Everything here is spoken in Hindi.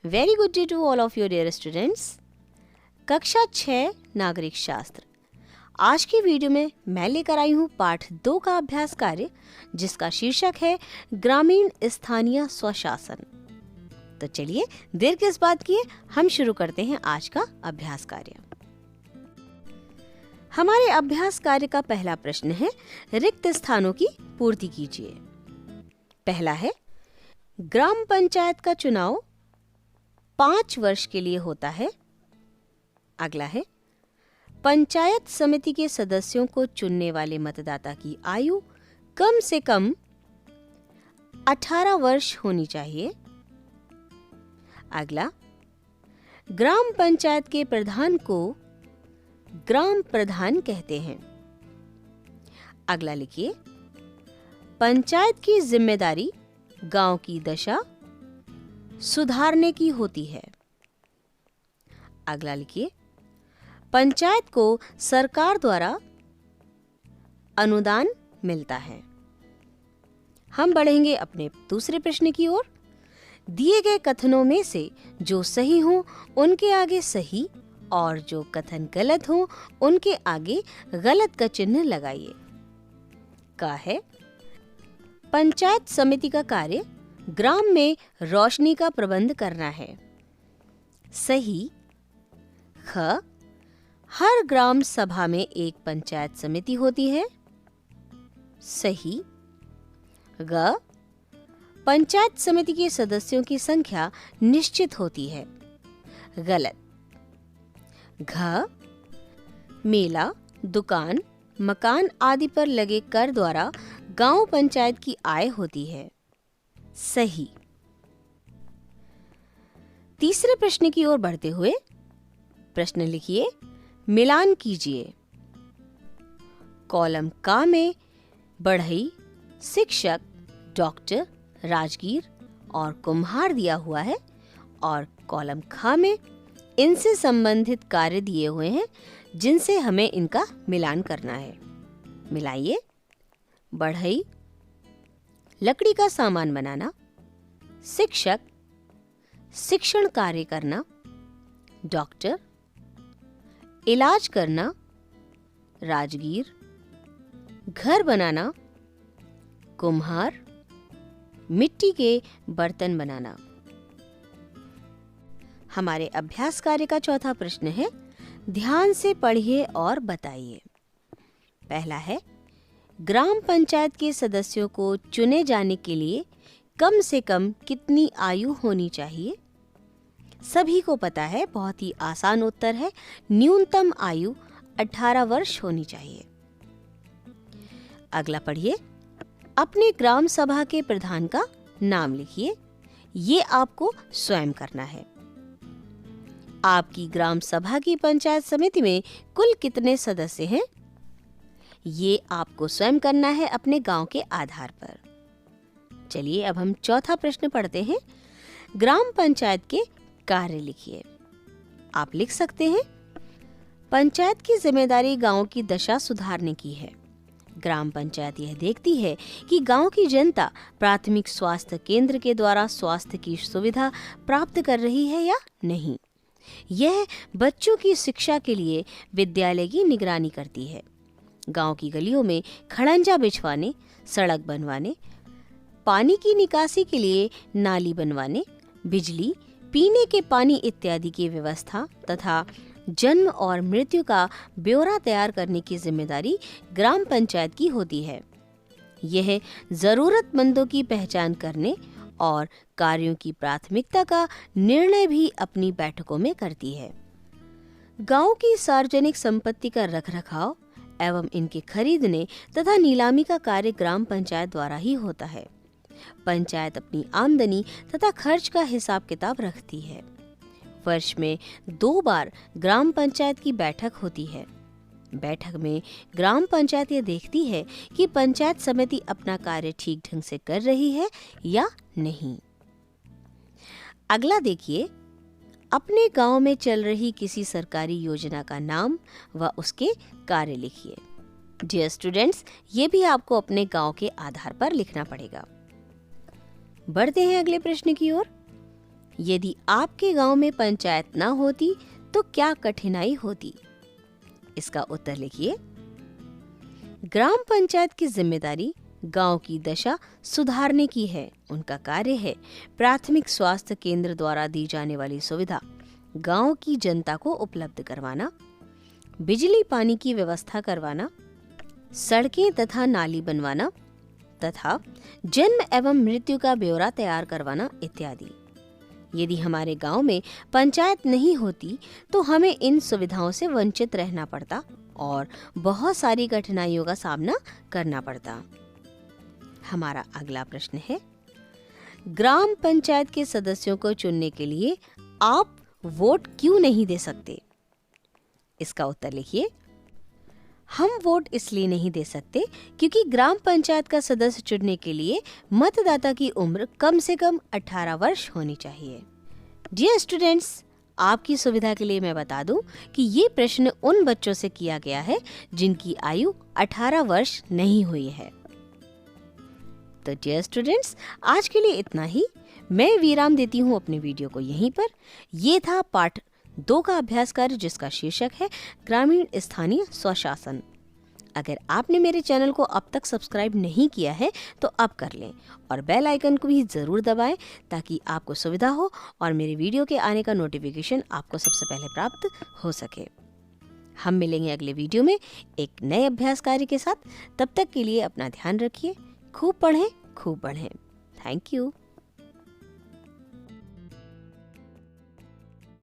Very good day to all of your dear students. कक्षा 6 नागरिक शास्त्र। आज की वीडियो में मैं लेकर आई हूँ पाठ 2 का अभ्यास कार्य, जिसका शीर्षक है ग्रामीण स्थानीय स्वशासन। तो चलिए देर किस बात किए, हम शुरू करते हैं आज का अभ्यास कार्य। हमारे अभ्यास कार्य का पहला प्रश्न है, रिक्त स्थानों की पूर्ति कीजिए। पहला है, ग्राम पंचायत का चुनाव 5 वर्ष के लिए होता है। अगला है, पंचायत समिति के सदस्यों को चुनने वाले मतदाता की आयु कम से कम 18 वर्ष होनी चाहिए। अगला, ग्राम पंचायत के प्रधान को ग्राम प्रधान कहते हैं। अगला लिखिए, पंचायत की जिम्मेदारी गांव की दशा सुधारने की होती है। अगला लिखिए, पंचायत को सरकार द्वारा अनुदान मिलता है। हम बढ़ेंगे अपने दूसरे प्रश्न की ओर। दिए गए कथनों में से जो सही हो उनके आगे सही और जो कथन गलत हो उनके आगे गलत का चिन्ह लगाइए। का है, पंचायत समिति का कार्य ग्राम में रोशनी का प्रबंध करना है। सही। ख, हर ग्राम सभा में एक पंचायत समिति होती है। सही। ग, पंचायत समिति के सदस्यों की संख्या निश्चित होती है। गलत। घ, मेला, दुकान, मकान आदि पर लगे कर द्वारा गांव पंचायत की आय होती है। सही। तीसरे प्रश्न की ओर बढ़ते हुए प्रश्न लिखिए, मिलान कीजिए। कॉलम का में बढ़ई, शिक्षक, डॉक्टर, राजगीर और कुम्हार दिया हुआ है और कॉलम ख में इनसे संबंधित कार्य दिए हुए हैं जिनसे हमें इनका मिलान करना है। मिलाइए। बढ़ई, लकड़ी का सामान बनाना। शिक्षक, शिक्षण कार्य करना। डॉक्टर, इलाज करना। राजगीर, घर बनाना। कुम्हार, मिट्टी के बर्तन बनाना। हमारे अभ्यास कार्य का चौथा प्रश्न है, ध्यान से पढ़िए और बताइए। पहला है, ग्राम पंचायत के सदस्यों को चुने जाने के लिए कम से कम कितनी आयु होनी चाहिए? सभी को पता है, बहुत ही आसान उत्तर है, न्यूनतम आयु 18 वर्ष होनी चाहिए। अगला पढ़िए, अपने ग्राम सभा के प्रधान का नाम लिखिए। ये आपको स्वयं करना है। आपकी ग्राम सभा की पंचायत समिति में कुल कितने सदस्य हैं? ये आपको स्वयं करना है अपने गांव के आधार पर। चलिए अब हम चौथा प्रश्न पढ़ते हैं। ग्राम पंचायत के कार्य लिखिए। आप लिख सकते हैं, पंचायत की जिम्मेदारी गांव की दशा सुधारने की है। ग्राम पंचायत यह देखती है कि गांव की जनता प्राथमिक स्वास्थ्य केंद्र के द्वारा स्वास्थ्य की सुविधा प्राप्त कर रही है या नहीं। यह बच्चों की शिक्षा के लिए विद्यालय की निगरानी करती है। गांव की गलियों में खड़ंजा बिछवाने, सड़क बनवाने, पानी की निकासी के लिए नाली बनवाने, बिजली, पीने के पानी इत्यादि की व्यवस्था तथा जन्म और मृत्यु का ब्यौरा तैयार करने की जिम्मेदारी ग्राम पंचायत की होती है। यह जरूरतमंदों की पहचान करने और कार्यों की प्राथमिकता का निर्णय भी अपनी बैठकों में करती है। गांव की सार्वजनिक संपत्ति का रखरखाव एवं इनके खरीदने तथा नीलामी का कार्य ग्राम पंचायत द्वारा ही होता है। पंचायत अपनी आमदनी तथा खर्च का हिसाब किताब रखती है। वर्ष में 2 बार ग्राम पंचायत की बैठक होती है। बैठक में ग्राम पंचायत ये देखती है कि पंचायत समिति अपना कार्य ठीक ढंग से कर रही है या नहीं। अगला देखिए, अपने गांव में चल रही किसी सरकारी योजना का नाम व उसके कार्य लिखिए। डियर स्टूडेंट्स, ये भी आपको अपने गांव के आधार पर लिखना पड़ेगा। बढ़ते हैं अगले प्रश्न की ओर। यदि आपके गांव में पंचायत ना होती तो क्या कठिनाई होती? इसका उत्तर लिखिए। ग्राम पंचायत की जिम्मेदारी गांव की दशा सुधारने की है। उनका कार्य है प्राथमिक स्वास्थ्य केंद्र द्वारा दी जाने वाली सुविधा गांव की जनता को उपलब्ध करवाना, बिजली पानी की व्यवस्था करवाना, सड़कें तथा नाली बनवाना तथा जन्म एवं मृत्यु का ब्यौरा तैयार करवाना इत्यादि। यदि हमारे गांव में पंचायत नहीं होती तो हमें इन सुविधाओं से वंचित रहना पड़ता और बहुत सारी कठिनाइयों का सामना करना पड़ता। हमारा अगला प्रश्न है, ग्राम पंचायत के सदस्यों को चुनने के लिए आप वोट क्यों नहीं दे सकते? इसका उत्तर लिखिए। हम वोट इसलिए नहीं दे सकते क्योंकि ग्राम पंचायत का सदस्य चुनने के लिए मतदाता की उम्र कम से कम 18 वर्ष होनी चाहिए। डियर स्टूडेंट्स, आपकी सुविधा के लिए मैं बता दूं कि ये प्रश्न उन बच्चों से किया गया है जिनकी आयु 18 वर्ष नहीं हुई है। तो डियर स्टूडेंट्स, आज के लिए इतना ही। मैं विराम देती हूँ अपने वीडियो को यहीं पर। ये था पाठ 2 का अभ्यास कार्य जिसका शीर्षक है ग्रामीण स्थानीय स्वशासन। अगर आपने मेरे चैनल को अब तक सब्सक्राइब नहीं किया है तो अब कर लें और बेल आइकन को भी ज़रूर दबाएं ताकि आपको सुविधा हो और मेरे वीडियो के आने का नोटिफिकेशन आपको सबसे पहले प्राप्त हो सके। हम मिलेंगे अगले वीडियो में एक नए अभ्यास कार्य के साथ। तब तक के लिए अपना ध्यान रखिए। खूब पढ़ें, खूब बढ़ें। Thank you.